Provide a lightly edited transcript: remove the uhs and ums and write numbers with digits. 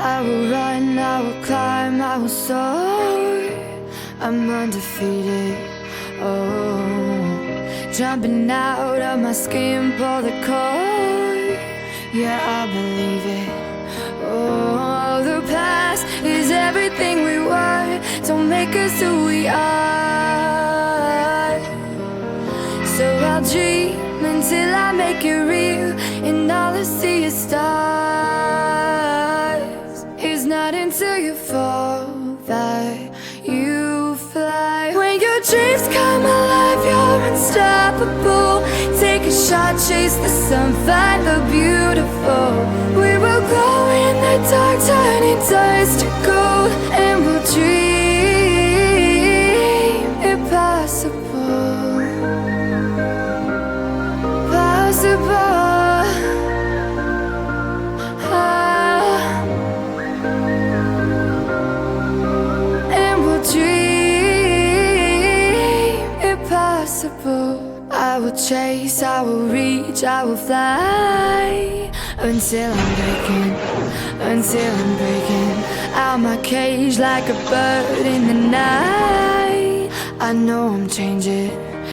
I will run, I will climb, I will soar. I'm undefeated, oh. Jumping out of my skin, pull the cord. Yeah, I believe it. Oh, the past is everything we were. Don't make us who we are. So I'll dream until I make it real, and all I see is stars. It's not until you fall that you fly. When your dreams come alive, you're unstoppable. Take a shot, chase the sun, find the beautiful. We will glow in the dark, turning dust to gold, and we'll dream impossible. Possible. And we'll dream impossible. I will chase, I will reach, I will fly until I'm breaking, until I'm breaking out my cage like a bird in the night. I know I'm changing.